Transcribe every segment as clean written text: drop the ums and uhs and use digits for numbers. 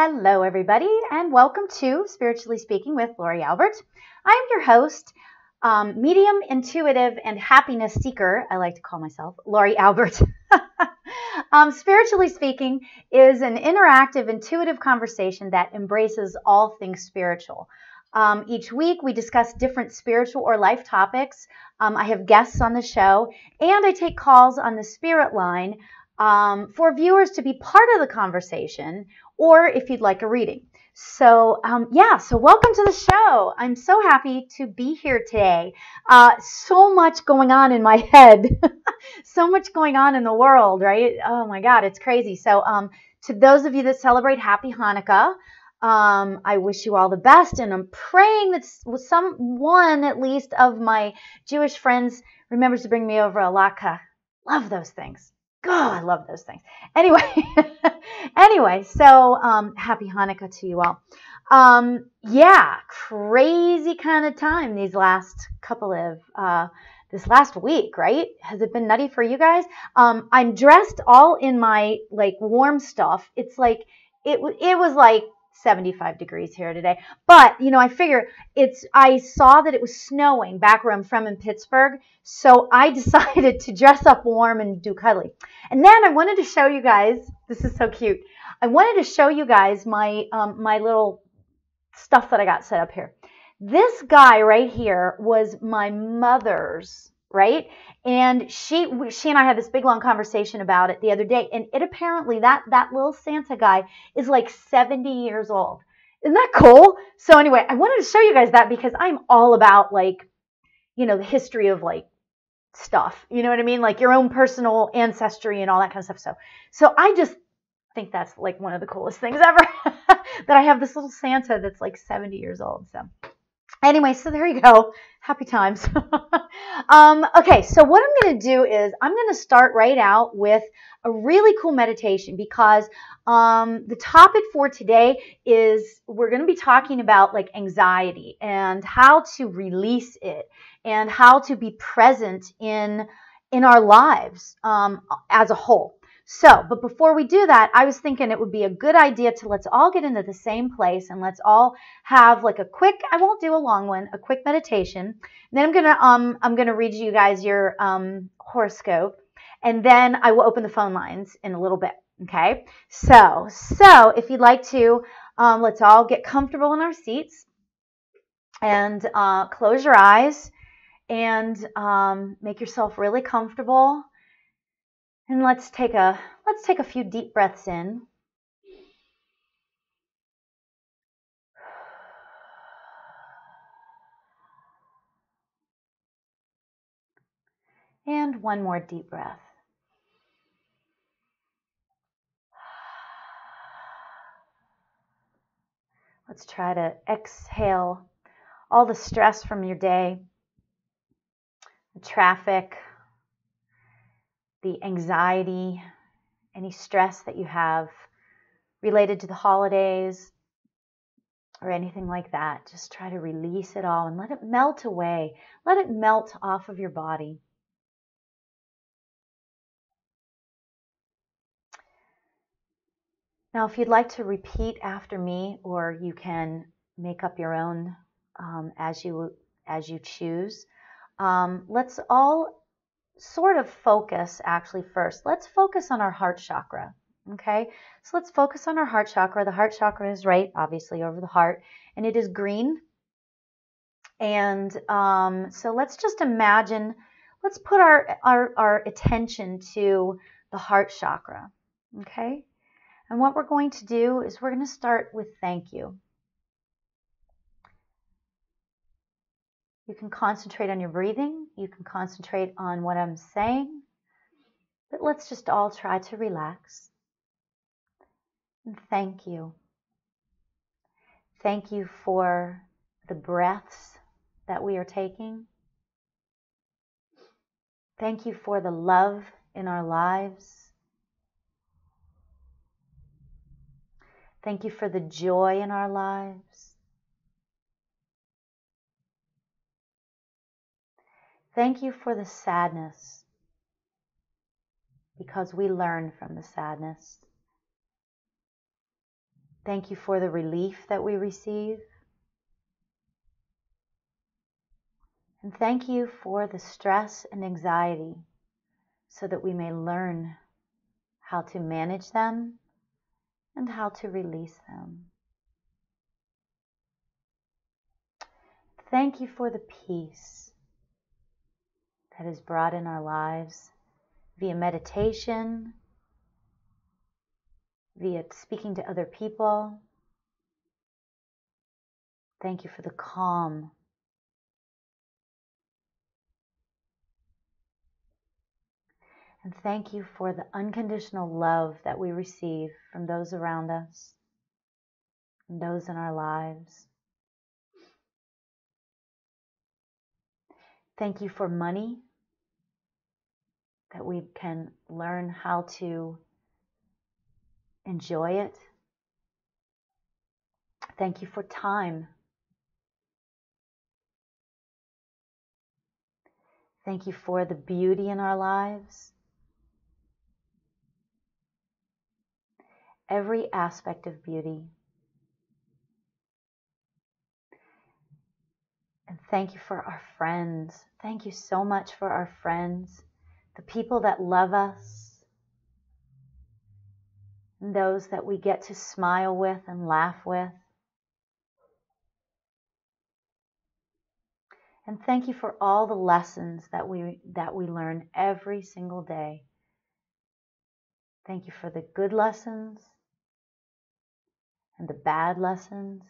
Hello, everybody, and welcome to Spiritually Speaking with Lauri Albert. I'm your host, medium, intuitive, and happiness seeker, I like to call myself, Lauri Albert. Spiritually Speaking is an interactive, intuitive conversation that embraces all things spiritual. Each week, we discuss different spiritual or life topics. I have guests on the show, and I take calls on the spirit line for viewers to be part of the conversation, or if you'd like a reading. So welcome to the show. I'm so happy to be here today. So much going on in my head, so much going on in the world, right? Oh my God, it's crazy. So to those of you that celebrate Happy Hanukkah, I wish you all the best, and I'm praying that someone, at least of my Jewish friends, remembers to bring me over a latke. Love those things. God, I love those things. Anyway, so happy Hanukkah to you all. Crazy kind of time these last couple of this last week, right? Has it been nutty for you guys? I'm dressed all in my warm stuff. It's like it was like 75 degrees here today. But, I figure I saw that it was snowing back where I'm from in Pittsburgh. So I decided to dress up warm and do cuddly. And then I wanted to show you guys, this is so cute. I wanted to show you guys my, my little stuff that I got set up here. This guy right here was my mother's, right? And she and I had this big long conversation about it the other day, and it apparently that little Santa guy is like 70 years old. Isn't that cool? So anyway, I wanted to show you guys that because I'm all about the history of stuff. You know what I mean? Like your own personal ancestry and all that kind of stuff. So I just think that's one of the coolest things ever that I have this little Santa that's 70 years old. So anyway, so there you go. Happy times. Okay, so what I'm going to do is I'm going to start right out with a really cool meditation because the topic for today is we're going to be talking about anxiety and how to release it and how to be present in our lives as a whole. So, but before we do that, I was thinking it would be a good idea to let's all get into the same place and let's all have a quick, I won't do a long one, a quick meditation. And then I'm gonna read you guys your horoscope, and then I will open the phone lines in a little bit. Okay? So if you'd like to, let's all get comfortable in our seats and close your eyes and make yourself really comfortable. And let's take a few deep breaths in. And one more deep breath. Let's try to exhale all the stress from your day, the traffic, the anxiety, any stress that you have related to the holidays or anything like that. Just try to release it all and let it melt away. Let it melt off of your body. Now, if you'd like to repeat after me, or you can make up your own as you choose, let's all sort of focus actually first. Let's focus on our heart chakra. Okay, so let's focus on our heart chakra. The heart chakra is right, obviously, over the heart, and it is green. And so let's just imagine, let's put our attention to the heart chakra. Okay, and what we're going to do is we're going to start with thank you. You can concentrate on your breathing. You can concentrate on what I'm saying. But let's just all try to relax. And thank you. Thank you for the breaths that we are taking. Thank you for the love in our lives. Thank you for the joy in our lives. Thank you for the sadness, because we learn from the sadness. Thank you for the relief that we receive. And thank you for the stress and anxiety so that we may learn how to manage them and how to release them. Thank you for the peace that is brought in our lives via meditation, via speaking to other people. Thank you for the calm. And thank you for the unconditional love that we receive from those around us and those in our lives. Thank you for money, that we can learn how to enjoy it. Thank you for time. Thank you for the beauty in our lives. Every aspect of beauty. And thank you for our friends. Thank you so much for our friends, the people that love us, and those that we get to smile with and laugh with. And thank you for all the lessons that we learn every single day. Thank you for the good lessons and the bad lessons.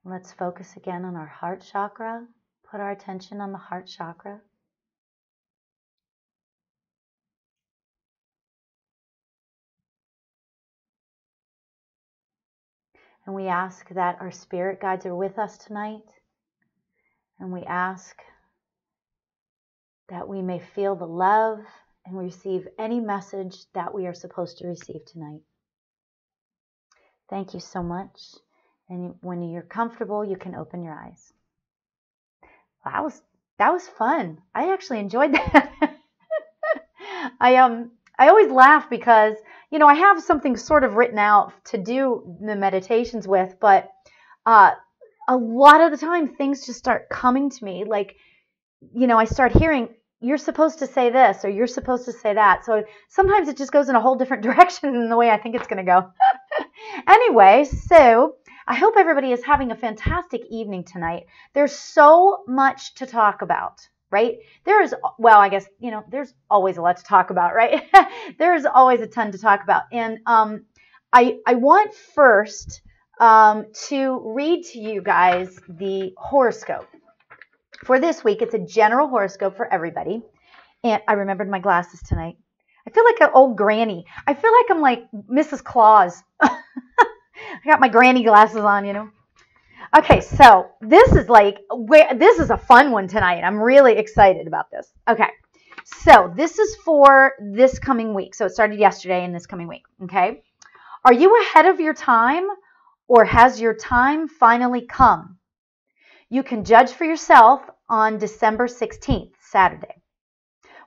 Let's focus again on our heart chakra. Put our attention on the heart chakra. And we ask that our spirit guides are with us tonight. And we ask that we may feel the love and receive any message that we are supposed to receive tonight. Thank you so much. And when you're comfortable, you can open your eyes. That was fun. I actually enjoyed that. I always laugh because, I have something sort of written out to do the meditations with, but a lot of the time things just start coming to me. Like, I start hearing, you're supposed to say this or you're supposed to say that. So sometimes it just goes in a whole different direction than the way I think it's going to go. Anyway, so I hope everybody is having a fantastic evening tonight. There's so much to talk about, right? There's always a lot to talk about, right? There's always a ton to talk about. And I want first to read to you guys the horoscope. For this week, it's a general horoscope for everybody. And I remembered my glasses tonight. I feel like an old granny. I feel like I'm like Mrs. Claus. I got my granny glasses on, Okay, so this is a fun one tonight. I'm really excited about this. Okay, so this is for this coming week. So it started yesterday and this coming week, okay? Are you ahead of your time or has your time finally come? You can judge for yourself on December 16th, Saturday,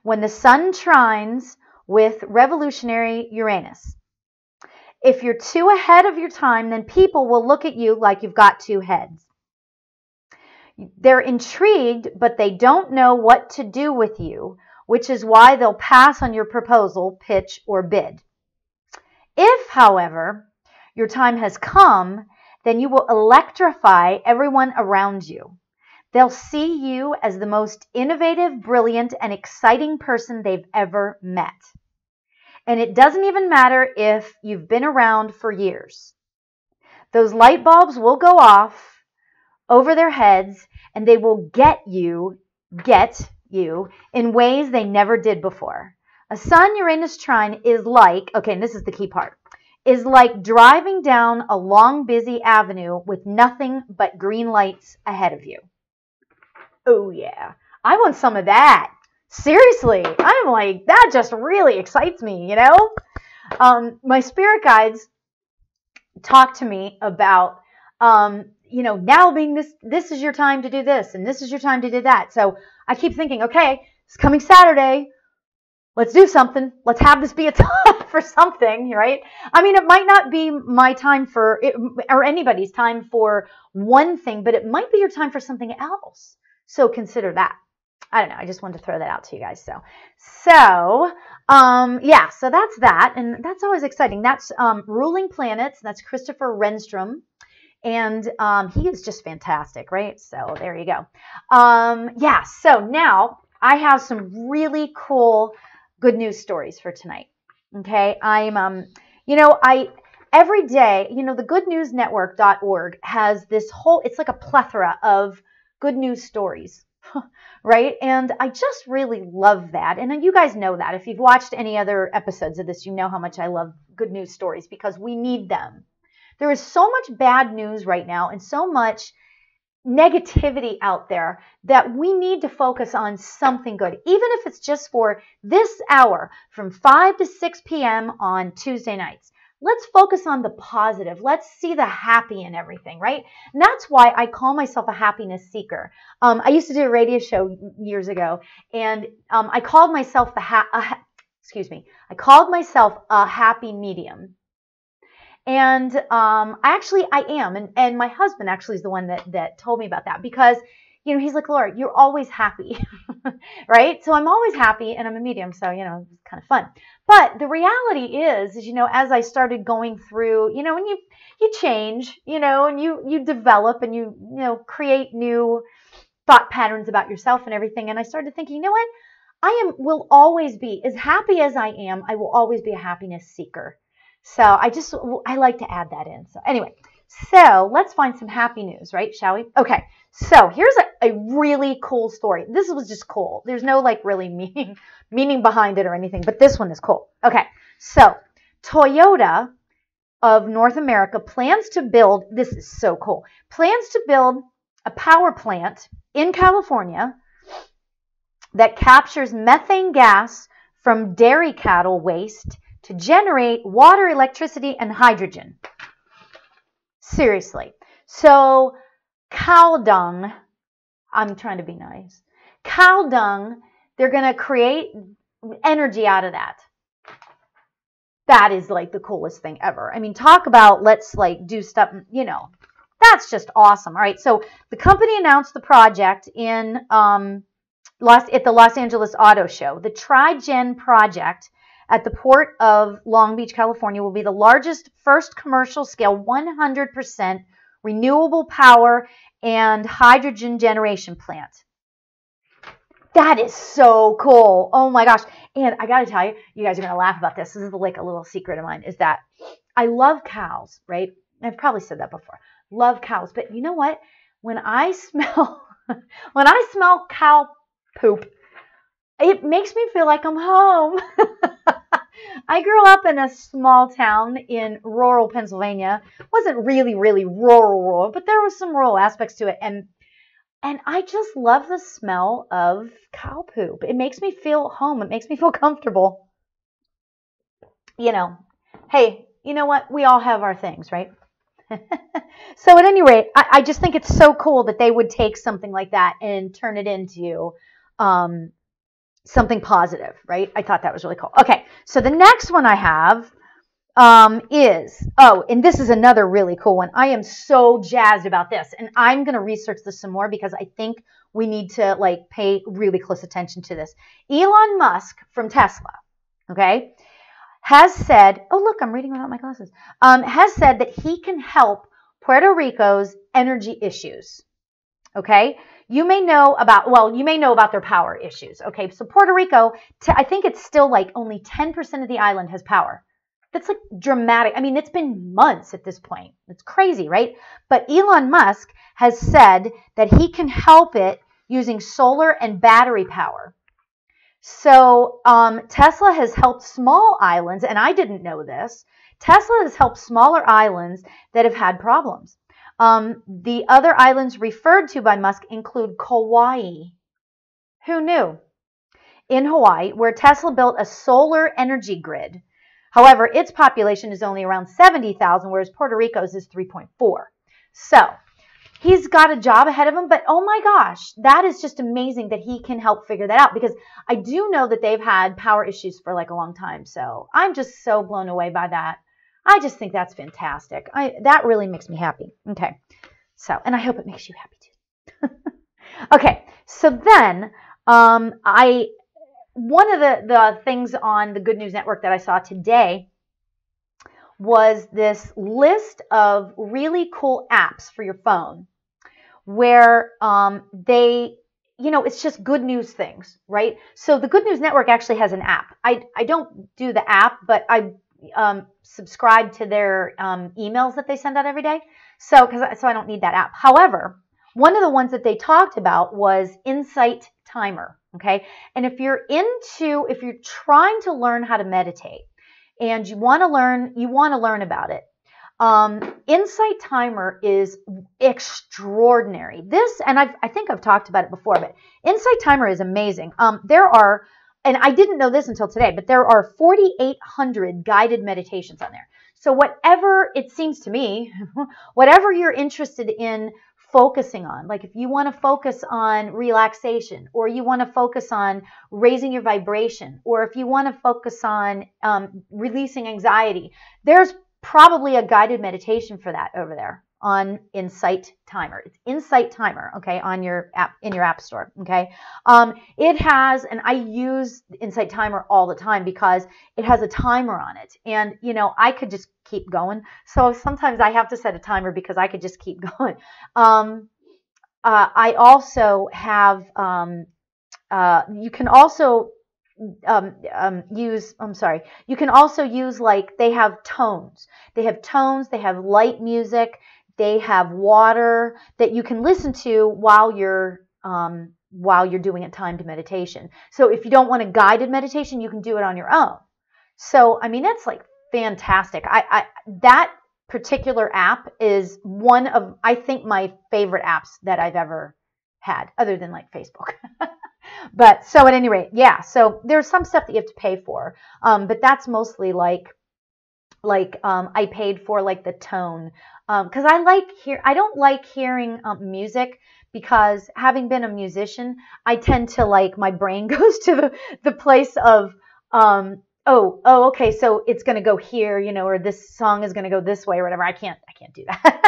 when the sun trines with revolutionary Uranus. If you're too ahead of your time, then people will look at you like you've got two heads. They're intrigued, but they don't know what to do with you, which is why they'll pass on your proposal, pitch, or bid. If, however, your time has come, then you will electrify everyone around you. They'll see you as the most innovative, brilliant, and exciting person they've ever met. And it doesn't even matter if you've been around for years. Those light bulbs will go off over their heads and they will get you in ways they never did before. A Sun-Uranus trine is like, okay, and this is the key part, is like driving down a long, busy avenue with nothing but green lights ahead of you. Oh, yeah. I want some of that. Seriously. I'm like, that just really excites me, My spirit guides talk to me about, now being this is your time to do this, and this is your time to do that. So I keep thinking, okay, it's coming Saturday. Let's do something. Let's have this be a time for something, right? I mean, it might not be my time for it, or anybody's time for one thing, but it might be your time for something else. So consider that. I don't know. I just wanted to throw that out to you guys. Yeah, so that's that. And that's always exciting. That's Ruling Planets. That's Christopher Renstrom. And he is just fantastic, right? So there you go. Yeah, so now I have some really cool good news stories for tonight. Okay, I'm, every day, the goodnewsnetwork.org has this whole, it's like a plethora of good news stories, right? And I just really love that. And you guys know that. If you've watched any other episodes of this, you know how much I love good news stories because we need them. There is so much bad news right now and so much negativity out there that we need to focus on something good, even if it's just for this hour from 5 to 6 p.m. on Tuesday nights. Let's focus on the positive. Let's see the happy in everything, right? And that's why I call myself a happiness seeker. I used to do a radio show years ago, and I called myself I called myself a happy medium. And I am. And my husband actually is the one that told me about that because, he's like, Laura, you're always happy, right? So I'm always happy and I'm a medium. So, it's kind of fun. But the reality is, as I started going through, when you change, and you develop and you create new thought patterns about yourself and everything. And I started thinking, you know what? Will always be as happy as I am. I will always be a happiness seeker. So I like to add that in. So anyway, let's find some happy news, right? Shall we? Okay. So here's a really cool story. This was just cool. There's no really meaning behind it or anything, but this one is cool. Okay. So Toyota of North America plans to build, this is so cool, plans to build a power plant in California that captures methane gas from dairy cattle waste to generate water, electricity, and hydrogen. Seriously. So cow dung, I'm trying to be nice. Cow dung, they're going to create energy out of that. That is the coolest thing ever. I mean, talk about let's do stuff, that's just awesome. All right. So the company announced the project at the Los Angeles Auto Show. The Trigen Project at the Port of Long Beach, California, will be the largest first commercial scale 100% renewable power and hydrogen generation plant. That is so cool. Oh my gosh. And I got to tell you, you guys are going to laugh about this. This is a little secret of mine, is that I love cows, right? I've probably said that before. Love cows. But you know what? When I smell cow poop, it makes me feel like I'm home. I grew up in a small town in rural Pennsylvania. It wasn't really, really rural, but there were some rural aspects to it. And I just love the smell of cow poop. It makes me feel home. It makes me feel comfortable. Hey, you know what? We all have our things, right? So at any rate, I just think it's so cool that they would take something like that and turn it into something positive, right? I thought that was really cool. Okay, so the next one I have and this is another really cool one. I am so jazzed about this, and I'm going to research this some more because I think we need to pay really close attention to this. Elon Musk from Tesla, okay, has said, oh look, I'm reading without my glasses, has said that he can help Puerto Rico's energy issues. Okay, you may know about their power issues. Okay, so Puerto Rico, I think it's still only 10% of the island has power. That's dramatic. I mean, it's been months at this point. It's crazy, right? But Elon Musk has said that he can help it using solar and battery power. So Tesla has helped small islands, and I didn't know this. Tesla has helped smaller islands that have had problems. The other islands referred to by Musk include Kauai. Who knew? In Hawaii, where Tesla built a solar energy grid. However, its population is only around 70,000, whereas Puerto Rico's is 3.4. So, he's got a job ahead of him, but oh my gosh, that is just amazing that he can help figure that out, because I do know that they've had power issues for like a long time. So I'm just so blown away by that. I just think that's fantastic. That really makes me happy. Okay. So, and I hope it makes you happy too. Okay. So then, one of the things on the Good News Network that I saw today was this list of really cool apps for your phone where they, it's just good news things, right? So the Good News Network actually has an app. I don't do the app, but I subscribe to their emails that they send out every day. So I don't need that app. However, one of the ones that they talked about was Insight Timer. Okay. And if you're trying to learn how to meditate and you want to learn about it, Insight Timer is extraordinary. And I think I've talked about it before, but Insight Timer is amazing. And I didn't know this until today, but there are 4,800 guided meditations on there. So whatever, it seems to me, whatever you're interested in focusing on, like if you want to focus on relaxation, or you want to focus on raising your vibration, or if you want to focus on releasing anxiety, there's probably a guided meditation for that over there on Insight Timer. It's Insight Timer, okay, on your app, in your app store, okay. It has, and I use Insight Timer all the time because it has a timer on it, and I could just keep going. So sometimes I have to set a timer because I could just keep going. I also have, you can also you can also use, like, they have tones. They have light music. They have water that you can listen to while you're doing a timed meditation. So if you don't want a guided meditation, you can do it on your own. So, I mean, that's like fantastic. That particular app is one of, I think, my favorite apps that I've ever had, other than like Facebook. But so at any rate, yeah, so there's some stuff that you have to pay for. But that's mostly like I paid for like the tone. Because I don't like hearing music, because having been a musician, I tend to, like, my brain goes to the place of, okay, so it's going to go here, or this song is going to go this way or whatever. I can't do that.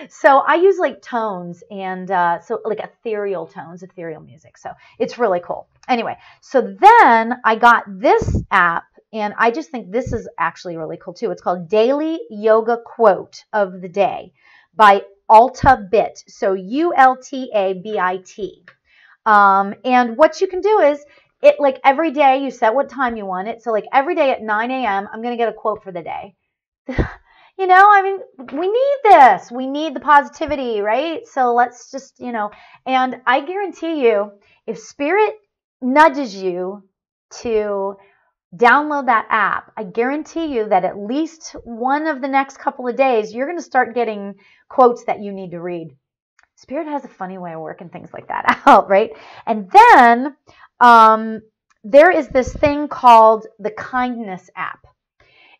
So I use like tones, and so like ethereal tones, ethereal music. So it's really cool. Anyway, so then I got this app, and I just think this is actually really cool too. It's called Daily Yoga Quote of the Day by Altabit. So ULTABIT. And what you can do is, it, like, every day you set what time you want it. So like every day at 9 a.m., I'm going to get a quote for the day. I mean, we need this. We need the positivity, right? So let's just, and I guarantee you, if Spirit nudges you to download that app, I guarantee you that at least one of the next couple of days, you're going to start getting quotes that you need to read. Spirit has a funny way of working things like that out, right? And then there is this thing called the Kindness app.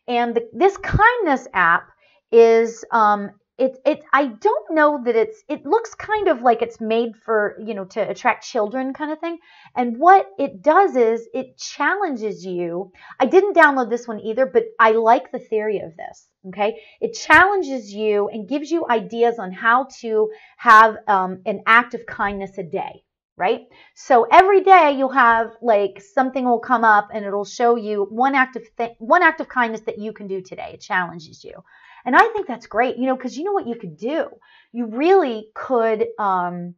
And this Kindness app is, I don't know that it looks kind of like it's made for, to attract children kind of thing. And what it does is it challenges you. I didn't download this one either, but I like the theory of this. Okay. It challenges you and gives you ideas on how to have an act of kindness a day. Right? So every day you'll have, like, something will come up and it'll show you one act of kindness that you can do today. It challenges you. And I think that's great, because you know what you could do? You really could, have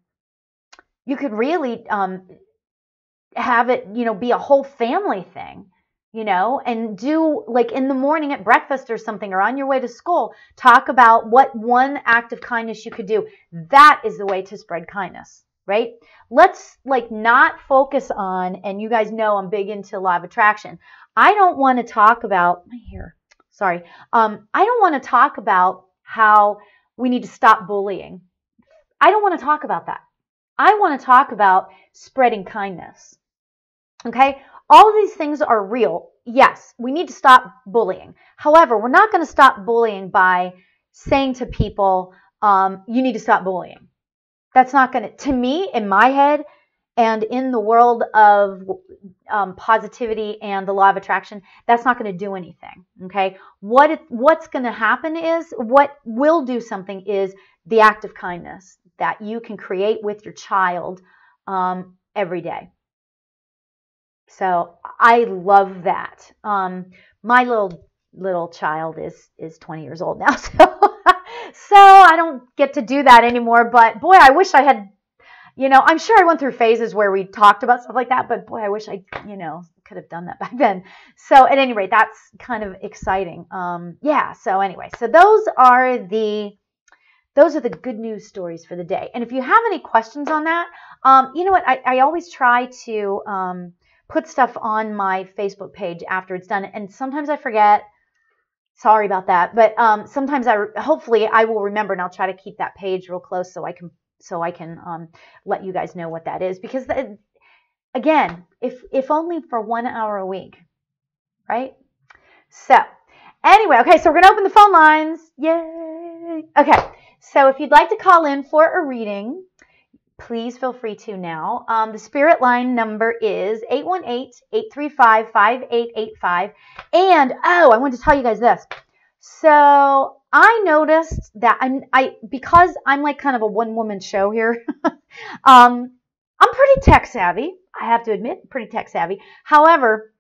it, be a whole family thing, and do, like, in the morning at breakfast or something, or on your way to school, talk about what one act of kindness you could do. That is the way to spread kindness. Right? Let's, like, not focus on, and you guys know I'm big into law of attraction. I don't want to talk about my hair. Sorry. I don't want to talk about how we need to stop bullying. I don't want to talk about that. I want to talk about spreading kindness. Okay? All of these things are real. Yes, we need to stop bullying. However, we're not going to stop bullying by saying to people, you need to stop bullying. That's not going to me, in my head, and in the world of positivity and the law of attraction, that's not going to do anything. Okay. What's going to happen is, what will do something is the act of kindness that you can create with your child every day. So I love that. My little child is 20 years old now, so I don't get to do that anymore. But boy, I wish I had. I'm sure I went through phases where we talked about stuff like that, but boy, I wish I, could have done that back then. So at any rate, that's kind of exciting. Yeah. So anyway, so those are the good news stories for the day. And if you have any questions on that, you know what? I always try to put stuff on my Facebook page after it's done, and sometimes I forget. Sorry about that, but sometimes hopefully I will remember, and I'll try to keep that page real close so I can let you guys know what that is. Because again, if only for 1 hour a week, right? So anyway, okay, so we're gonna open the phone lines. Yay! Okay, so if you'd like to call in for a reading, please feel free to now. The spirit line number is 818-835-5885. And I want to tell you guys this. So I noticed that because I'm like kind of a one-woman show here, I'm pretty tech savvy. I have to admit, pretty tech savvy. However,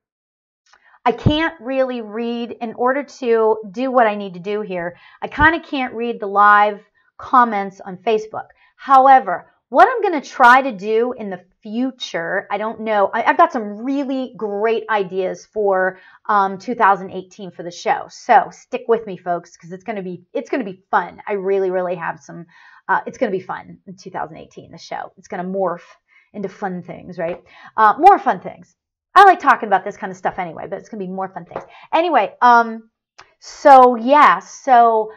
I can't really read, in order to do what I need to do here, I kind of can't read the live comments on Facebook. However, what I'm going to try to do in the future, I don't know. I've got some really great ideas for 2018 for the show. So stick with me, folks, because it's going to be fun. I really, really have some. It's going to be fun in 2018. The show. It's going to morph into fun things, right? More fun things. I like talking about this kind of stuff anyway, but it's going to be more fun things. Anyway, so yeah, so.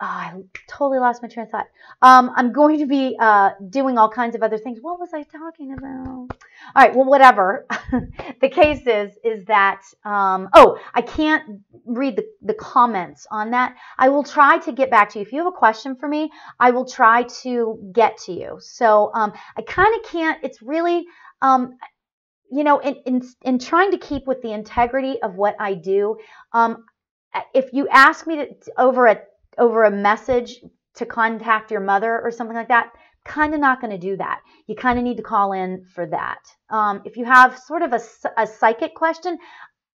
I totally lost my train of thought. I'm going to be doing all kinds of other things. What was I talking about? All right, well, whatever. The case is that, I can't read the comments on that. I will try to get back to you. If you have a question for me, I will try to get to you. So I kind of can't, it's really, in trying to keep with the integrity of what I do, if you ask me to over a message to contact your mother or something like that, kind of not going to do that. You kind of need to call in for that. If you have sort of a psychic question,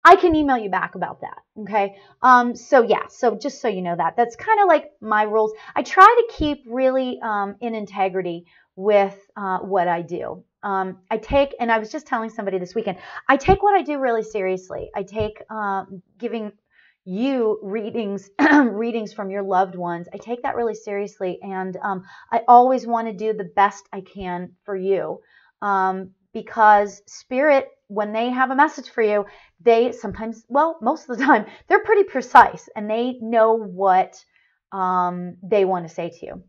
I can email you back about that. Okay. So yeah, so just so you know that's kind of like my rules. I try to keep really in integrity with what I do. And I was just telling somebody this weekend, I take what I do really seriously. I take giving you readings from your loved ones. I take that really seriously, and I always want to do the best I can for you, because spirit, when they have a message for you, they sometimes, well, most of the time, they're pretty precise, and they know what they want to say to you.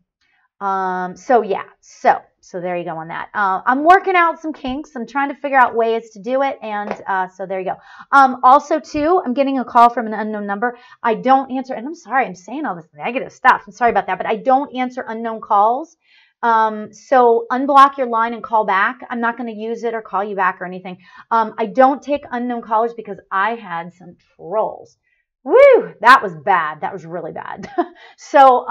So yeah, so there you go on that. I'm working out some kinks. I'm trying to figure out ways to do it. And, so there you go. Also too, I'm getting a call from an unknown number. I don't answer, and I'm sorry, I'm saying all this negative stuff. I'm sorry about that, but I don't answer unknown calls. So unblock your line and call back. I'm not going to use it or call you back or anything. I don't take unknown callers because I had some trolls. Woo, that was bad. That was really bad. So,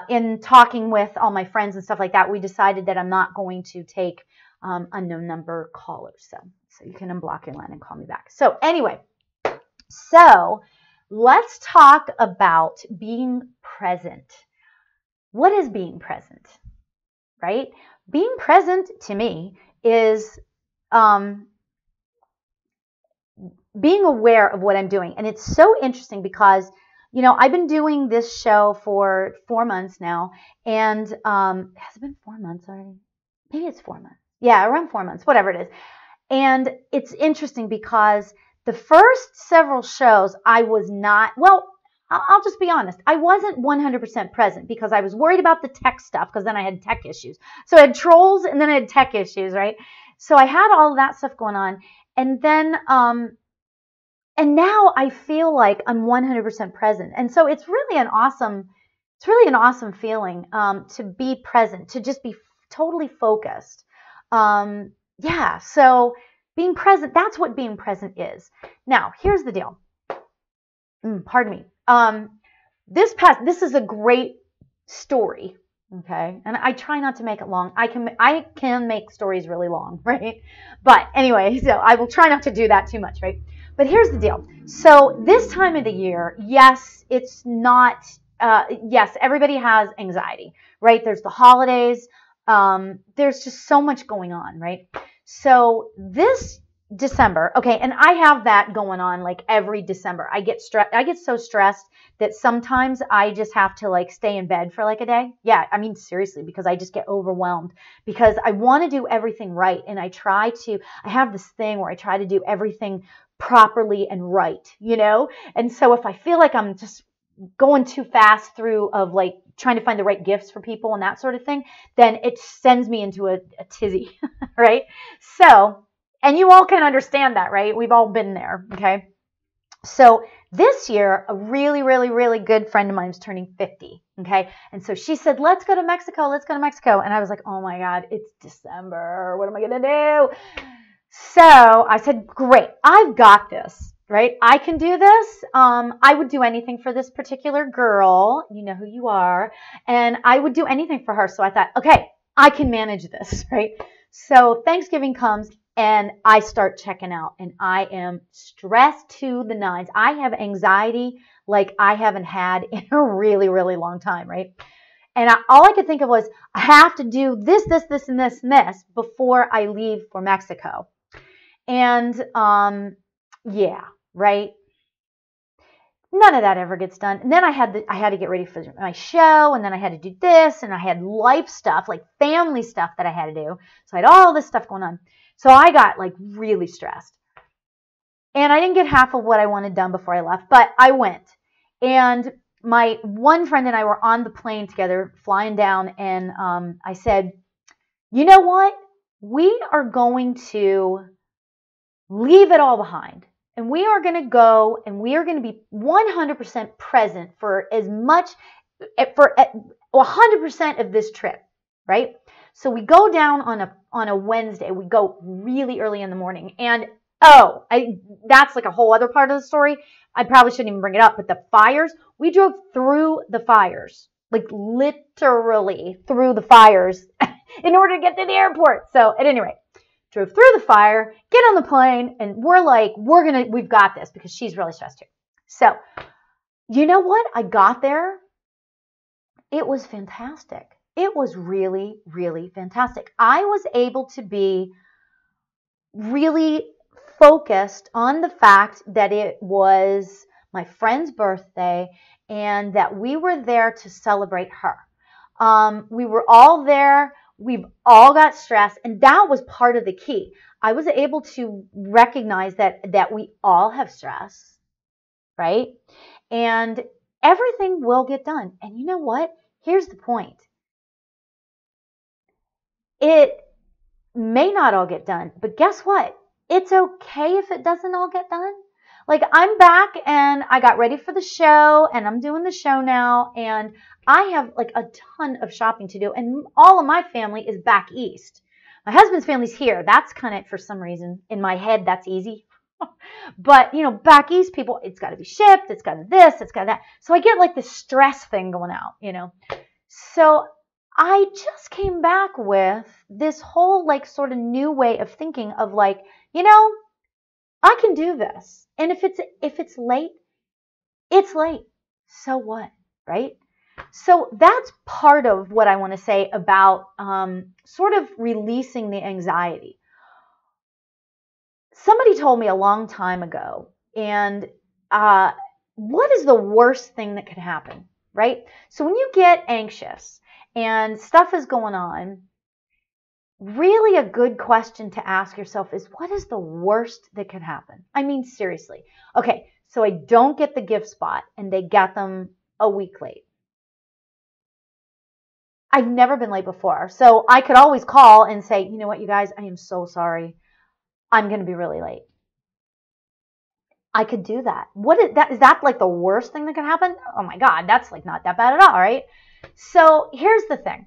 in talking with all my friends and stuff like that, we decided that I'm not going to take unknown number callers. So you can unblock your line and call me back. So anyway, so let's talk about being present. What is being present, right? Being present to me is being aware of what I'm doing. And it's so interesting because, I've been doing this show for 4 months now. And has it been 4 months already? Maybe it's 4 months. Yeah, around 4 months, whatever it is. And it's interesting because the first several shows I was not, well, I'll just be honest. I wasn't 100% present because I was worried about the tech stuff, because then I had tech issues. So I had trolls and then I had tech issues, right? So I had all of that stuff going on. And then, and now I feel like I'm 100% present. And so it's really an awesome it's really an awesome feeling to be present, to just be totally focused. Yeah, so being present, that's what being present is. Now, here's the deal. Pardon me. This is a great story, okay? And I try not to make it long. I can make stories really long, right? But anyway, so I will try not to do that too much, right? But here's the deal. So this time of the year, yes, it's not, yes, everybody has anxiety, right? There's the holidays. There's just so much going on, right? So this December, okay, and I have that going on like every December. I get so stressed that sometimes I just have to like stay in bed for like a day. Yeah, I mean seriously, because I just get overwhelmed because I want to do everything right, and I have this thing where I try to do everything properly and right, you know? And so if I feel like I'm just going too fast through of like trying to find the right gifts for people and that sort of thing, then it sends me into a tizzy, right? So, and you all can understand that, right? We've all been there, okay? So this year, a really, really, really good friend of mine is turning 50, okay? And so she said, let's go to Mexico, let's go to Mexico. And I was like, oh my God, it's December. What am I going to do? So I said, great, I've got this, right? I can do this. I would do anything for this particular girl. You know who you are. And I would do anything for her. So I thought, okay, I can manage this, right? So Thanksgiving comes and I start checking out and I am stressed to the nines. I have anxiety like I haven't had in a really, really long time, right? And all I could think of was, I have to do this, this, this, and this, and this before I leave for Mexico. And yeah, right. None of that ever gets done. And then I had to get ready for my show, and then I had to do this, and I had life stuff, like family stuff that I had to do. So I had all this stuff going on. So I got like really stressed. And I didn't get half of what I wanted done before I left, but I went. And my one friend and I were on the plane together, flying down, and I said, you know what? We are going to leave it all behind. And we are going to go and we are going to be 100% present for as much, for 100% of this trip, right? So we go down on a Wednesday. We go really early in the morning. And that's like a whole other part of the story. I probably shouldn't even bring it up, but the fires, we drove through the fires, like literally through the fires in order to get to the airport. So at any rate, drove through the fire, get on the plane, and we're like, we've got this, because she's really stressed too. So, you know what? I got there. It was fantastic. It was really, really fantastic. I was able to be really focused on the fact that it was my friend's birthday and that we were there to celebrate her. We were all there. We've all got stressed, and that was part of the key. I was able to recognize that we all have stress, right? And everything will get done. And you know what? Here's the point. It may not all get done, but guess what? It's okay if it doesn't all get done. Like, I'm back and I got ready for the show and I'm doing the show now, and I have like a ton of shopping to do, and all of my family is back east. My husband's family's here. That's kind of, for some reason, in my head, that's easy. But, you know, back east people, it's got to be shipped, it's got to this, it's got that. So I get like this stress thing going out, you know. So I just came back with this whole like sort of new way of thinking of like, you know, I can do this. And if it's late, it's late. So what, right? So that's part of what I want to say about sort of releasing the anxiety. Somebody told me a long time ago, and what is the worst thing that could happen, right? So when you get anxious and stuff is going on, really a good question to ask yourself is, what is the worst that could happen? I mean, seriously. Okay, so I don't get the gift spot and they got them a week late. I've never been late before, so I could always call and say, you know what, you guys, I am so sorry. I'm going to be really late. I could do that. What is that? Is that like the worst thing that can happen? Oh my God, that's like not that bad at all, right? So here's the thing.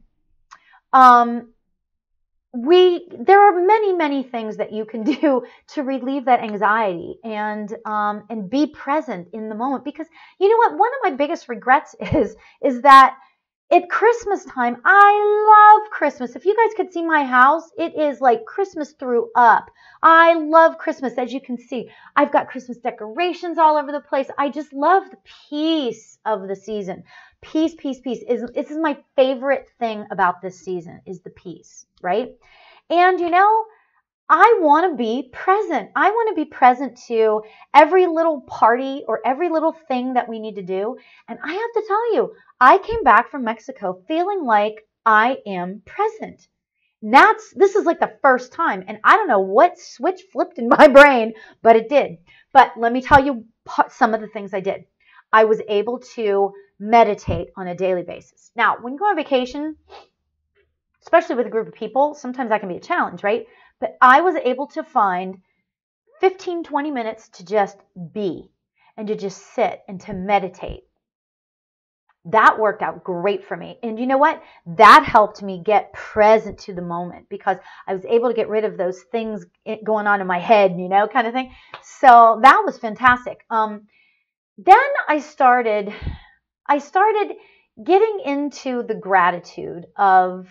There are many things that you can do to relieve that anxiety and be present in the moment, because you know what, one of my biggest regrets is that at Christmas time, I love Christmas. If you guys could see my house, it is like Christmas threw up. I love Christmas. As you can see, I've got Christmas decorations all over the place. I just love the peace of the season. Peace. This is my favorite thing about this season, is the peace, right? And you know, I want to be present. I want to be present to every little party or every little thing that we need to do. And I have to tell you, I came back from Mexico feeling like I am present. This is like the first time, and I don't know what switch flipped in my brain, but it did. But let me tell you some of the things I did. I was able to meditate on a daily basis. Now, when you go on vacation, especially with a group of people, sometimes that can be a challenge, right? But I was able to find 15, 20 minutes to just be and to just sit and to meditate. That worked out great for me. And you know what? That helped me get present to the moment, because I was able to get rid of those things going on in my head, you know, kind of thing. So that was fantastic. Then I started getting into the gratitude of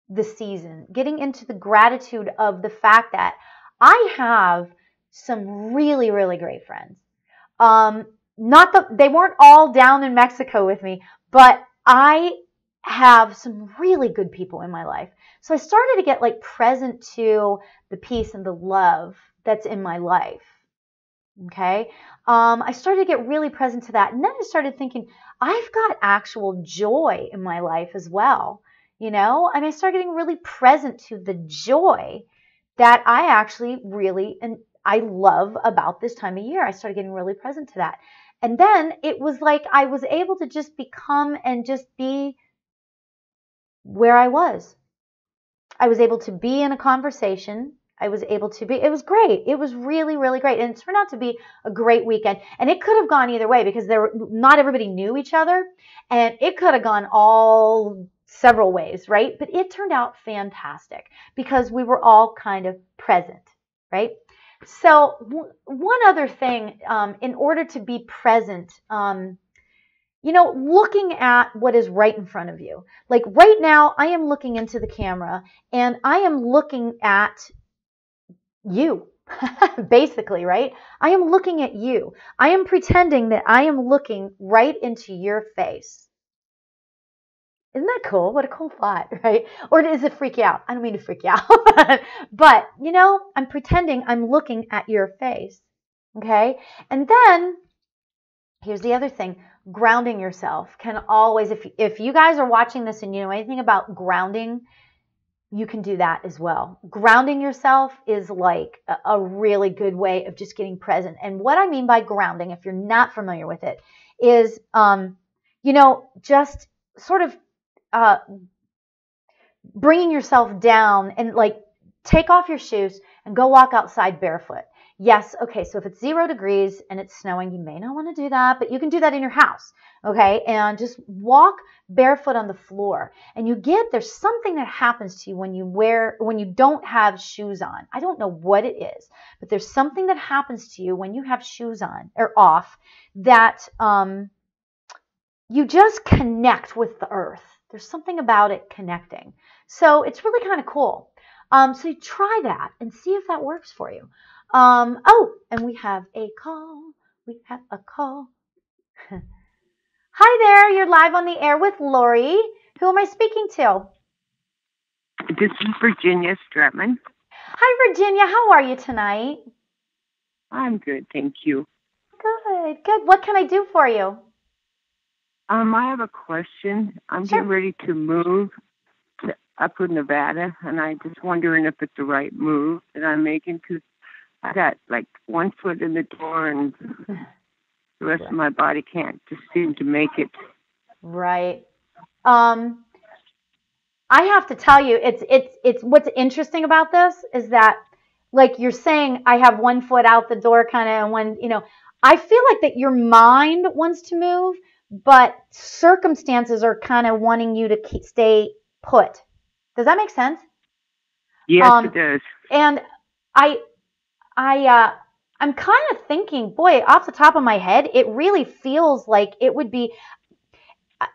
the season, getting into the gratitude of the fact that I have some really great friends. They weren't all down in Mexico with me, but I have some really good people in my life. So I started to get like present to the peace and the love that's in my life. Okay. I started to get really present to that. And then I started thinking, I've got actual joy in my life as well. You know, and I started getting really present to the joy that I actually really, and I love about this time of year. I started getting really present to that. And then it was like I was able to just become and just be where I was. I was able to be in a conversation. It was great. It was really great. And it turned out to be a great weekend. And it could have gone either way, because not everybody knew each other. And it could have gone all several ways, right? But it turned out fantastic because we were all kind of present, right? So one other thing, in order to be present, you know, looking at what is right in front of you. Like right now, I am looking into the camera and I am looking at you, basically, right? I am looking at you. I am pretending that I am looking right into your face. Isn't that cool? What a cool thought, right? Or does it freak you out? I don't mean to freak you out. But, you know, I'm pretending I'm looking at your face. Okay? And then, here's the other thing. Grounding yourself can always, if you guys are watching this and you know anything about grounding, you can do that as well. Grounding yourself is like a really good way of just getting present. And what I mean by grounding, if you're not familiar with it, is, you know, just sort of bringing yourself down and like take off your shoes and go walk outside barefoot. Yes, okay, so if it's 0 degrees and it's snowing, you may not want to do that, but you can do that in your house, okay? And just walk barefoot on the floor. And there's something that happens to you when you don't have shoes on. I don't know what it is, but there's something that happens to you when you have shoes on or off that you just connect with the earth. There's something about it connecting. So it's really kind of cool. So you try that and see if that works for you. And we have a call. We have a call. Hi there. You're live on the air with Lauri. Who am I speaking to? This is Virginia Stratman. Hi, Virginia. How are you tonight? I'm good, thank you. Good. What can I do for you? I have a question. I'm Sure. getting ready to move to Upper Nevada, and I'm just wondering if it's the right move that I'm making, because I got like 1 foot in the door and the rest of my body can't just seem to make it. Right. I have to tell you, it's what's interesting about this is that, like you're saying, I have 1 foot out the door kind of, and one, you know, I feel like that your mind wants to move, but circumstances are kind of wanting you to stay put. Does that make sense? Yes, it does. And I, I'm kind of thinking, boy, off the top of my head, it really feels like it would be.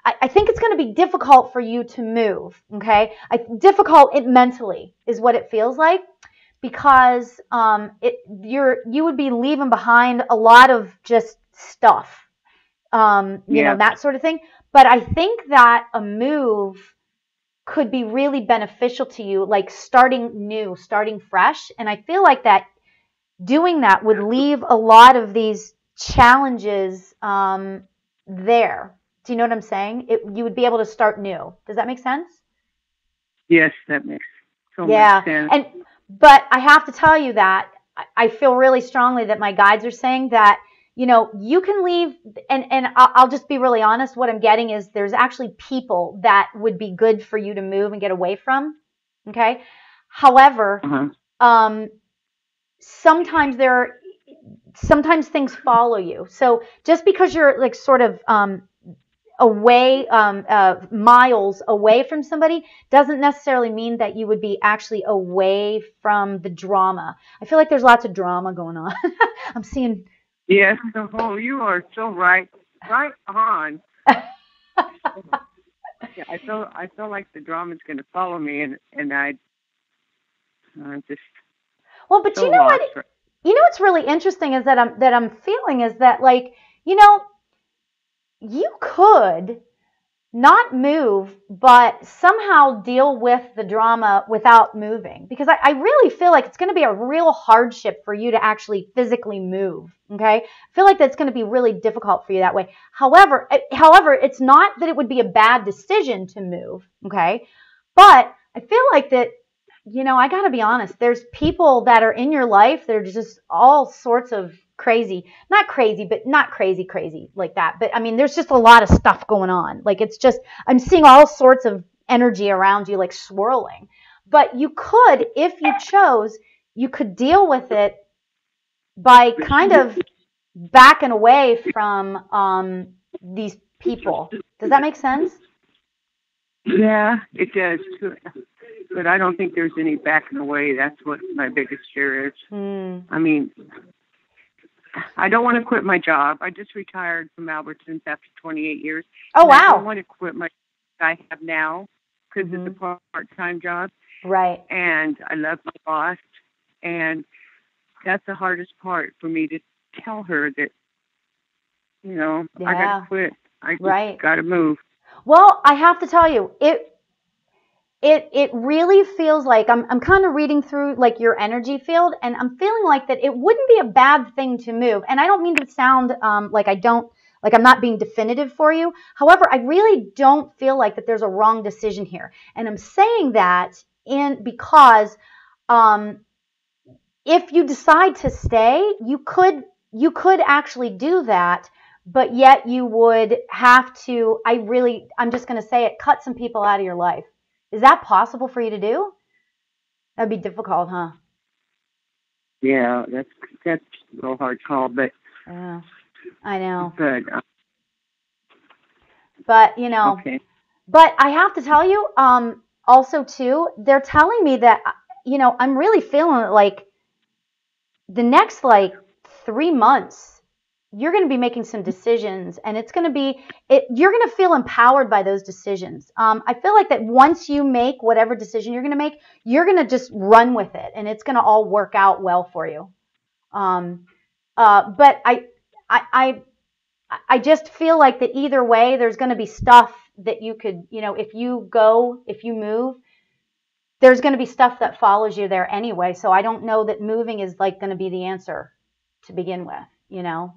I think it's going to be difficult for you to move. Okay, difficult mentally is what it feels like, because you would be leaving behind a lot of just stuff, you know, that sort of thing. But I think that a move could be really beneficial to you, like starting new, starting fresh. And I feel like that doing that would leave a lot of these challenges there. Do you know what I'm saying? You would be able to start new. Does that make sense? Yes, that makes so much sense. But I have to tell you that I feel really strongly that my guides are saying that, you know, you can leave, and I'll just be really honest. What I'm getting is there's actually people that would be good for you to move and get away from. Okay. However, sometimes things follow you. So just because you're like sort of away, miles away from somebody, doesn't necessarily mean that you would be actually away from the drama. I feel like there's lots of drama going on. I'm seeing. Yes, you are so right on. Yeah, I feel like the drama's going to follow me, and I'm just. Well, but so you know what? You know what's really interesting is that I'm feeling is that, like, you know, you could not move, but somehow deal with the drama without moving. Because I really feel like it's going to be a real hardship for you to actually physically move. Okay? I feel like that's going to be really difficult for you that way. However, it's not that it would be a bad decision to move. Okay? But I feel like that, you know, I got to be honest, there's people that are in your life that are just all sorts of crazy, not crazy, but not crazy like that. But I mean, there's just a lot of stuff going on. Like, it's just, I'm seeing all sorts of energy around you, like swirling. But you could, if you chose, you could deal with it by kind of backing away from these people. Does that make sense? Yeah, it does. But I don't think there's any backing away. That's what my biggest fear is. I mean, I don't want to quit my job. I just retired from Albertsons after 28 years. Oh, wow. I don't want to quit my job I have now because it's a part-time job. Right. And I love my boss. And that's the hardest part for me to tell her that, you know, I got to quit. I just got to move. Well, I have to tell you, it really feels like I'm kind of reading through like your energy field, and I'm feeling like that it wouldn't be a bad thing to move. And I don't mean to sound like I'm not being definitive for you. However, I really don't feel like that there's a wrong decision here. And I'm saying that because if you decide to stay, you could actually do that, but yet you would have to, I'm just going to say it, cut some people out of your life. Is that possible for you to do? That'd be difficult, huh? Yeah, that's a real hard call, but yeah, I know. Good. But you know, but I have to tell you, also too, they're telling me that, you know, I'm really feeling like the next 3 months, you're going to be making some decisions, and it's going to be, you're going to feel empowered by those decisions. I feel like that once you make whatever decision you're going to make, you're going to just run with it, and it's going to all work out well for you. But I just feel like that either way, there's going to be stuff that you could, you know, if you move, there's going to be stuff that follows you there anyway. So I don't know that moving is going to be the answer to begin with, you know?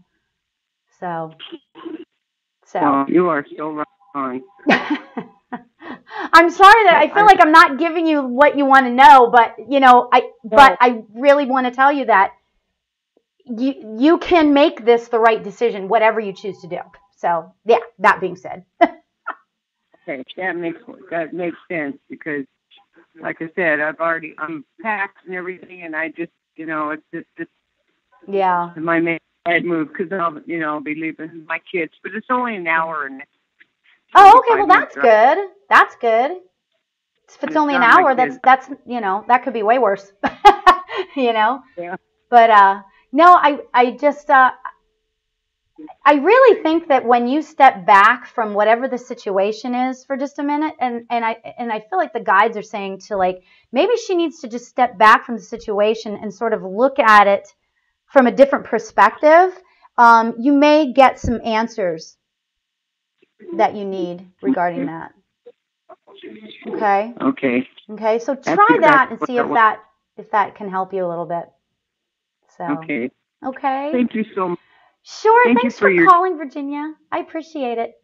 So. Well, you are so right on. I'm sorry that I feel like I'm not giving you what you want to know, but you know, I really want to tell you that you can make this the right decision, whatever you choose to do. So yeah, that being said. Okay, that makes sense, because like I said, I'm packed and everything, and I just, you know, it's just yeah. my main I'd move because I'll be leaving my kids, but it's only an hour and Oh, okay. Well, 45 minutes that's drive. good. That's good. If And it's it's only an not my hour, kids. that's that could be way worse. you know. Yeah. But no, I just I really think that when you step back from whatever the situation is for just a minute, and I feel like the guides are saying to, like, maybe she needs to just step back from the situation and sort of look at it from a different perspective. You may get some answers that you need regarding that. Okay. Okay. Okay. So That's try that and exactly what see I if want. that can help you a little bit. So Okay. okay. Thank you so much. Sure. Thank you Thanks for for your. calling, Virginia. I appreciate it.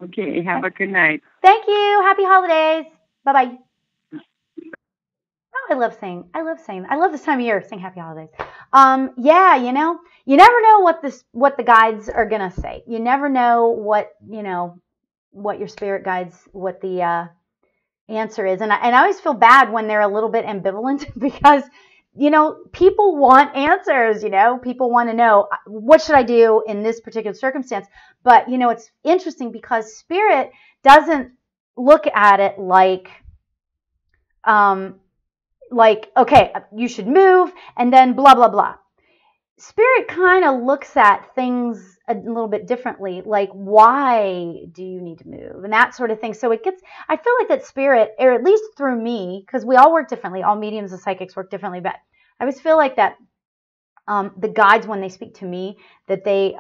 Okay. Have a good night. Thank you. Happy holidays. Bye bye. Oh, I love saying, I love this time of year, saying happy holidays. Yeah, you never know what the guides are going to say. You never know what your spirit guides, what the answer is. And I always feel bad when they're a little bit ambivalent because, people want answers, people want to know, what should I do in this particular circumstance? But, it's interesting because spirit doesn't look at it like, okay, you should move and then blah, blah, blah. Spirit kind of looks at things a little bit differently, like, why do you need to move and that sort of thing. So I feel like that spirit, or at least through me, because we all work differently, all mediums and psychics work differently, but I always feel like that the guides, when they speak to me, that they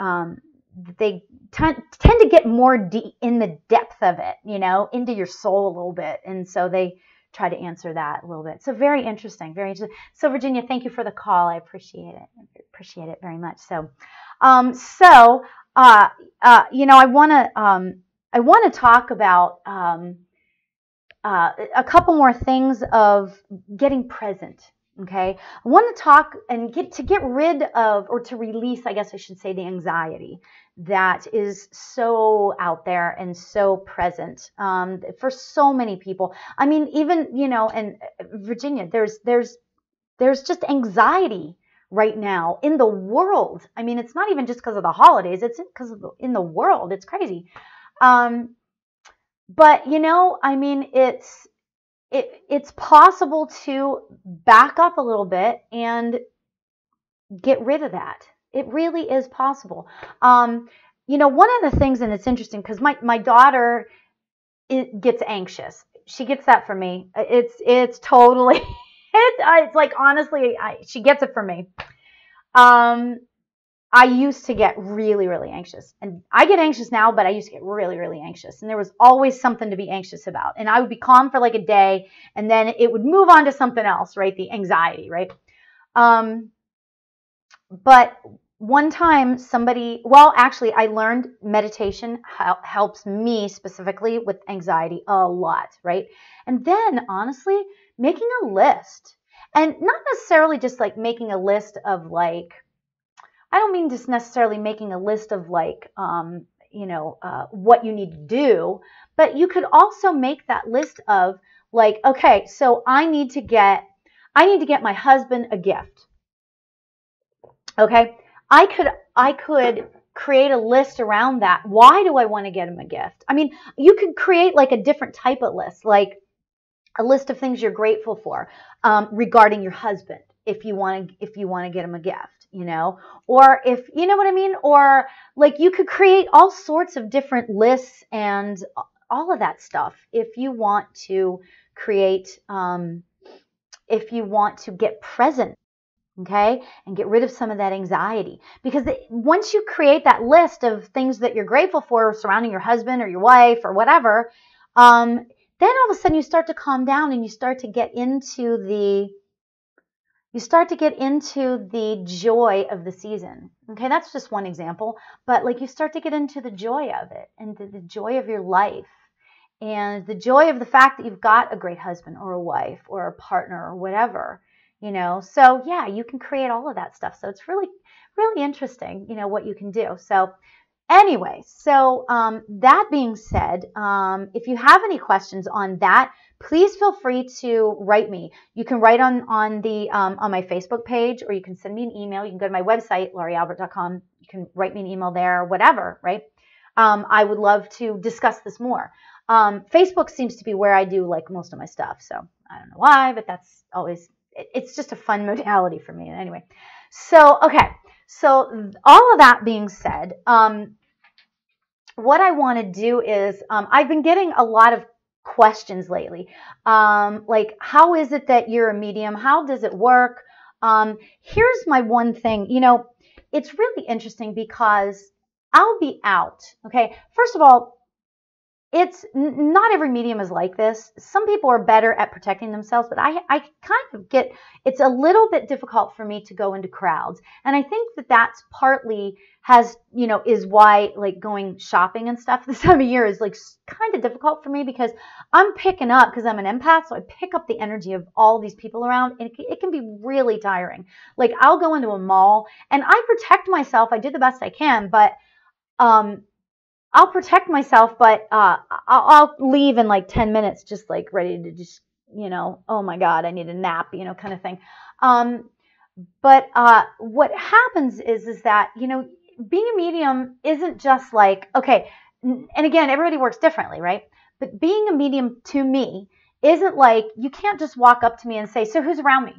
tend to get more deep in the depth of it, into your soul a little bit. And so they try to answer that a little bit. So very interesting, very interesting. So Virginia, thank you for the call. I appreciate it. I appreciate it very much. So, I want to talk about a couple more things of getting present. Okay, I want to talk and get rid of, or to release, I guess I should say, the anxiety that is so out there and so present for so many people. I mean, even in Virginia, there's just anxiety right now in the world. I mean, it's not even just because of the holidays; it's because in the world. It's crazy. But I mean, it's possible to back up a little bit and get rid of that. It really is possible. One of the things, and it's interesting because my daughter gets anxious. She gets that from me. It's totally, it's like, honestly, she gets it from me. I used to get really, really anxious, and I get anxious now, but I used to get really, really anxious, and there was always something to be anxious about. And I would be calm for like a day, and then it would move on to something else, right? The anxiety, right? But one time actually, I learned meditation helps me specifically with anxiety a lot, right? And then, honestly, making a list, and not necessarily just like making a list of like, I don't mean just necessarily making a list of like, what you need to do, but you could also make that list of like, okay, so I need to get my husband a gift. Okay, I could create a list around that. Why do I want to get him a gift? I mean, you could create like a different type of list, like a list of things you're grateful for regarding your husband, if you want to get him a gift, or if you know what I mean, or like you could create all sorts of different lists and all of that stuff if you want to create, if you want to get present. Okay, and get rid of some of that anxiety, because once you create that list of things that you're grateful for surrounding your husband or your wife or whatever, then all of a sudden you start to calm down and you start to get into the joy of the season. Okay, that's just one example, but like you start to get into the joy of it and the joy of your life and the joy of the fact that you've got a great husband or a wife or a partner or whatever. So yeah, you can create all of that stuff. So it's really, really interesting, what you can do. So Anyway, so that being said, if you have any questions on that, please feel free to write me. You can write on my Facebook page, or you can send me an email. You can go to my website, laurialbert.com. You can write me an email there, whatever, right? I would love to discuss this more. Facebook seems to be where I do like most of my stuff, so I don't know why, but that's always, it's just a fun modality for me. Anyway, so okay, so all of that being said, what I want to do is, I've been getting a lot of questions lately, like, how is it that you're a medium? How does it work? Here's my one thing. It's really interesting because I'll be out. Okay, first of all, it's not every medium is like this. Some people are better at protecting themselves, but I kind of get, it's a little bit difficult for me to go into crowds. And I think that that's partly is why, like, going shopping and stuff this time of year is like kind of difficult for me, because I'm picking up, because I'm an empath, so I pick up the energy of all these people around, and it can be really tiring. Like, I'll go into a mall and I protect myself. I do the best I can, but I'll protect myself, but I'll leave in like 10 minutes, just like ready to just, oh my God, I need a nap, kind of thing. But what happens is that, being a medium isn't just like, okay, and again, everybody works differently, right? But being a medium to me isn't like, you can't just walk up to me and say, so who's around me?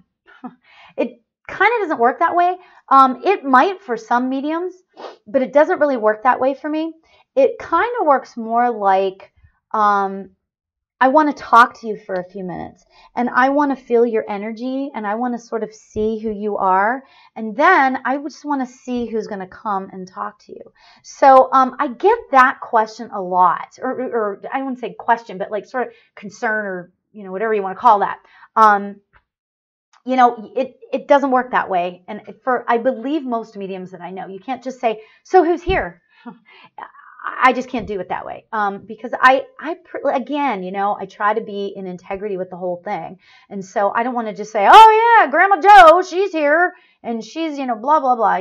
It kind of doesn't work that way. It might for some mediums, but it doesn't really work that way for me. It kind of works more like, I want to talk to you for a few minutes, and I want to feel your energy, and I want to sort of see who you are, and then I just want to see who's going to come and talk to you. So I get that question a lot, or I wouldn't say question, but like sort of concern, or whatever you want to call that. It doesn't work that way, and I believe most mediums that I know, you can't just say, so who's here? I just can't do it that way, because again, I try to be in integrity with the whole thing, and so I don't want to just say, oh yeah, Grandma Joe, she's here, and she's blah blah blah.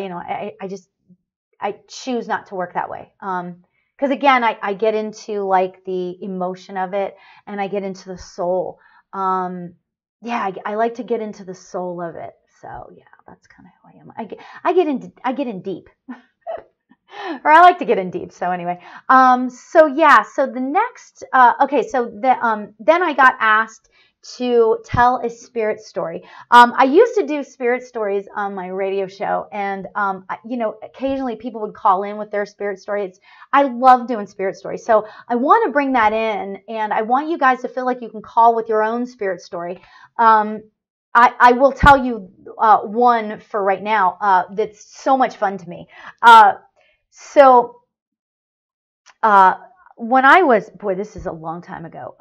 I choose not to work that way, because again, I get into like the emotion of it, and I get into the soul. Yeah, I like to get into the soul of it. So yeah, that's kind of who I am. I get in deep. Or I like to get in deep. So anyway, so yeah, so the next, okay, so then I got asked to tell a spirit story. I used to do spirit stories on my radio show, and occasionally people would call in with their spirit stories. I love doing spirit stories, so I want to bring that in, and I want you guys to feel like you can call with your own spirit story. I will tell you one for right now that's so much fun to me. So when I was, this is a long time ago.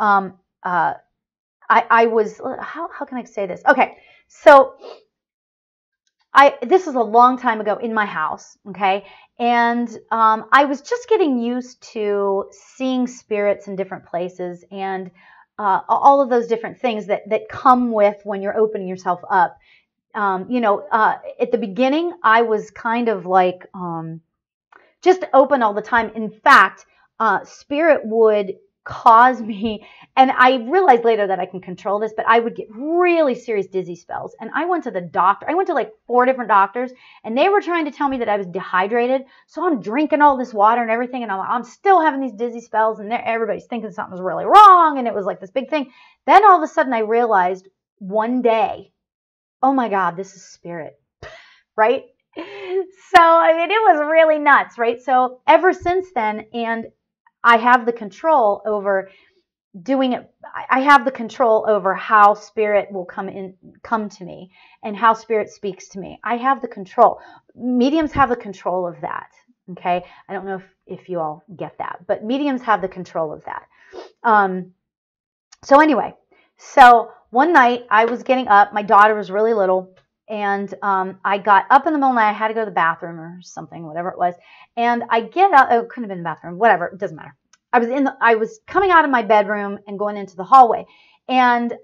I was, how can I say this? Okay, so this was a long time ago in my house, okay, and I was just getting used to seeing spirits in different places, and all of those different things that come with when you're opening yourself up. At the beginning, I was kind of like just open all the time. In fact, spirit would cause me, and I realized later that I can control this, but I would get really serious dizzy spells. And I went to the doctor. I went to like 4 different doctors, and they were trying to tell me that I was dehydrated. So I'm drinking all this water and everything, and I'm still having these dizzy spells, and everybody's thinking something's really wrong, and it was like this big thing. Then all of a sudden I realized one day, oh my God, this is spirit, right? So, I mean, it was really nuts, right? So ever since then, and I have the control over doing it. I have the control over how spirit will come to me, and how spirit speaks to me. I have the control. Mediums have the control of that. Okay. I don't know if you all get that, but mediums have the control of that. So anyway, so one night I was getting up. My daughter was really little. And I got up in the middle of the night. I had to go to the bathroom or something, whatever it was. And I get up. Oh, it couldn't have been the bathroom. Whatever. It doesn't matter. I was coming out of my bedroom and going into the hallway. And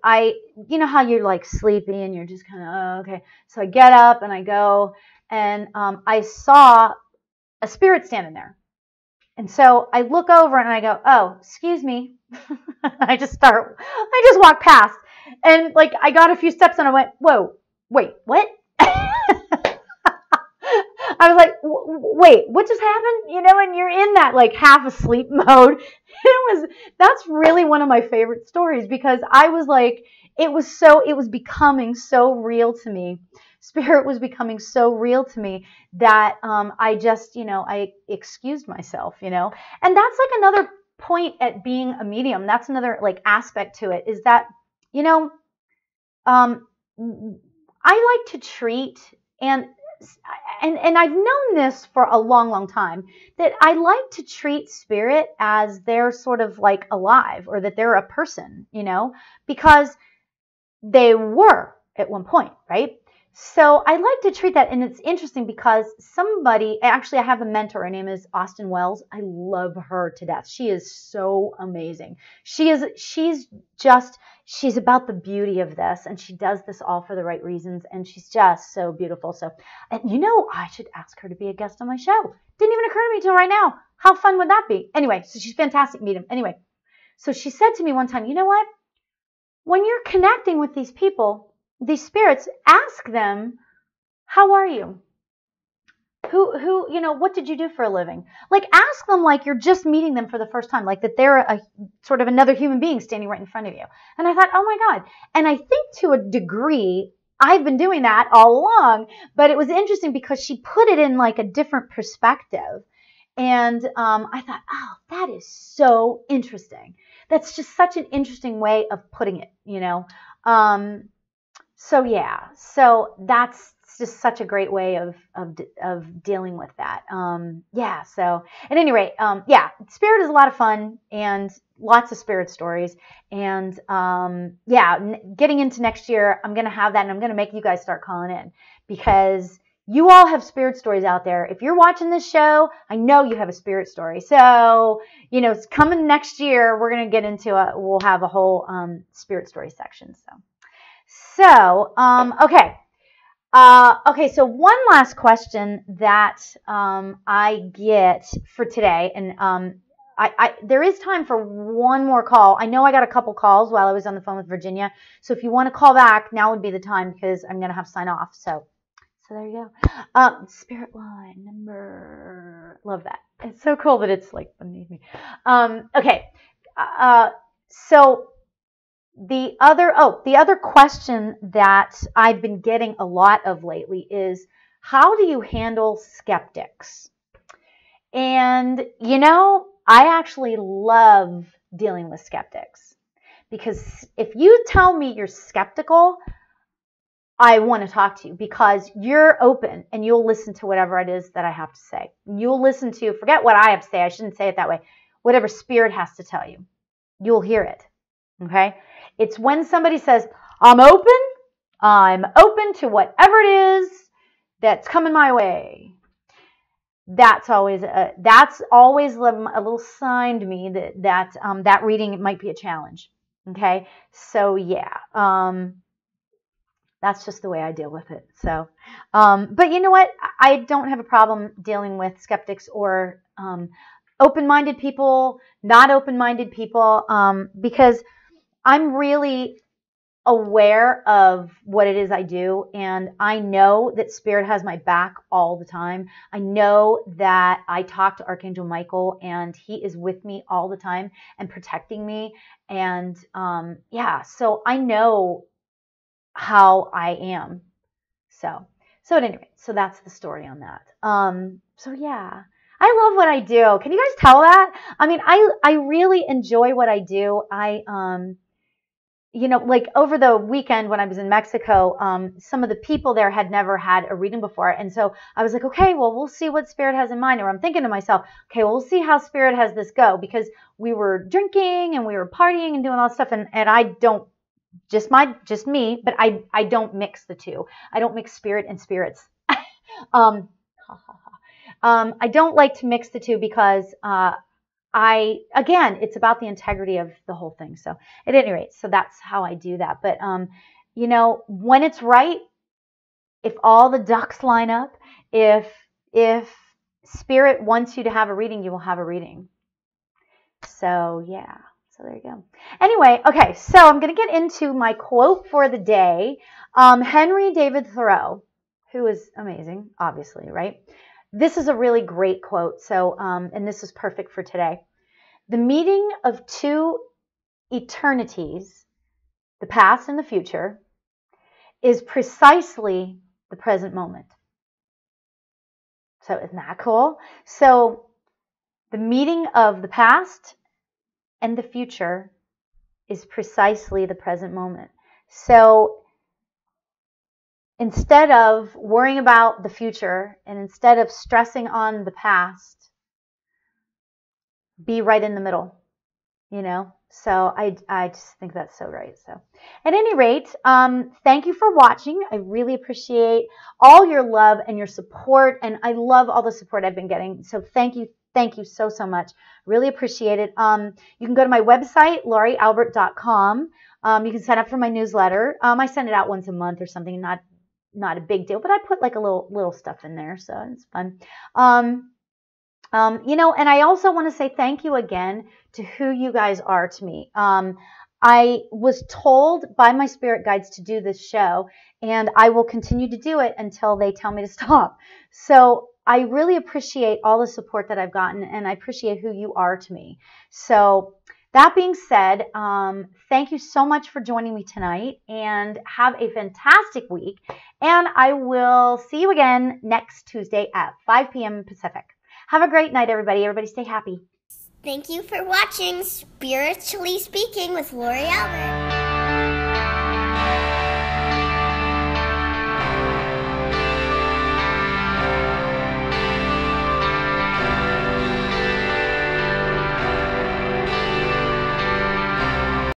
you know how you're like sleepy and you're just kind of, oh, okay. So I get up and I go, and I saw a spirit standing there. And so I look over and I go, oh, excuse me. I just walk past, and like I got a few steps and I went, whoa, wait, what? I was like, wait, what just happened? You know, and you're in that like half asleep mode. That's really one of my favorite stories, because I was like, it was becoming so real to me. Spirit was becoming so real to me that I just, I excused myself, and that's like another point at being a medium. That's another like aspect to it, is that, I like to treat, and I've known this for a long, long time, that I like to treat spirit as they're sort of like alive, or that they're a person, because they were at one point, right? So I like to treat that, and it's interesting because I have a mentor. Her name is Austin Wells. I love her to death. She is so amazing. She's about the beauty of this, and she does this all for the right reasons, and she's just so beautiful. So, and I should ask her to be a guest on my show. Didn't even occur to me till right now. How fun would that be? Anyway, so she's fantastic medium. Anyway, so she said to me one time, you know what? When you're connecting with these people, these spirits, ask them, how are you? Who, what did you do for a living? Like, ask them like you're just meeting them for the first time, like that they're a sort of another human being standing right in front of you. And I thought, oh my God. And I think to a degree, I've been doing that all along, but it was interesting because she put it in like a different perspective. And I thought, oh, that is so interesting. That's just such an interesting way of putting it, So yeah, so that's just such a great way of dealing with that. Yeah. So at any rate, yeah, spirit is a lot of fun, and lots of spirit stories. And yeah, getting into next year, I'm gonna have that, and I'm gonna make you guys start calling in, because you all have spirit stories out there. If you're watching this show, I know you have a spirit story. So, it's coming next year. We're going to get into we'll have a whole spirit story section. So, okay. Okay, so one last question that I get for today, and there is time for one more call. I know I got a couple calls while I was on the phone with Virginia. So if you want to call back, now would be the time, because I'm going to have to sign off. So there you go. Spirit line number. Love that. It's so cool that it's like beneath me. Okay. So the other question that I've been getting a lot of lately is, how do you handle skeptics? And I actually love dealing with skeptics, because if you tell me you're skeptical, I want to talk to you, because you're open and you'll listen to whatever it is that I have to say. You'll listen to, forget what I have to say. I shouldn't say it that way. Whatever spirit has to tell you, you'll hear it. Okay. It's when somebody says, I'm open to whatever it is that's coming my way. That's always a little sign to me that reading might be a challenge. Okay. So yeah. That's just the way I deal with it. So, but you know what? I don't have a problem dealing with skeptics or open-minded people, not open-minded people, because I'm really aware of what it is I do, and I know that Spirit has my back all the time. I know that I talk to Archangel Michael, and he is with me all the time and protecting me. And yeah, so I know how I am. So at any rate, so that's the story on that. So yeah, I love what I do. Can you guys tell that? I mean, I really enjoy what I do. Like over the weekend when I was in Mexico, some of the people there had never had a reading before. And so I was like, okay, well, we'll see what Spirit has in mind. Or I'm thinking to myself, okay, well, we'll see how Spirit has this go, because we were drinking and we were partying and doing all this stuff. And I don't, just me, but I don't mix the two. I don't mix spirit and spirits. I don't like to mix the two, because again, it's about the integrity of the whole thing. So at any rate, so that's how I do that. But when it's right, if all the ducks line up, if Spirit wants you to have a reading, you will have a reading. So, yeah. So there you go. Anyway, okay, so I'm going to get into my quote for the day. Henry David Thoreau, who is amazing, obviously, right? This is a really great quote. So, and this is perfect for today. The meeting of two eternities, the past and the future, is precisely the present moment. So isn't that cool? So the meeting of the past and the future is precisely the present moment. So instead of worrying about the future and instead of stressing on the past, be right in the middle, you know? So I just think that's so great. So at any rate, thank you for watching. I really appreciate all your love and your support. And I love all the support I've been getting. So thank you. Thank you so, so much. Really appreciate it. You can go to my website, laurialbert.com. You can sign up for my newsletter. I send it out once a month or something. Not a big deal, but I put like a little stuff in there. So it's fun. You know, and I also want to say thank you again to who you guys are to me. I was told by my spirit guides to do this show, and I will continue to do it until they tell me to stop. So I really appreciate all the support that I've gotten, and I appreciate who you are to me. So that being said, thank you so much for joining me tonight, and have a fantastic week. And I will see you again next Tuesday at 5 p.m. Pacific. Have a great night, everybody. Everybody stay happy. Thank you for watching Spiritually Speaking with Lauri Albert.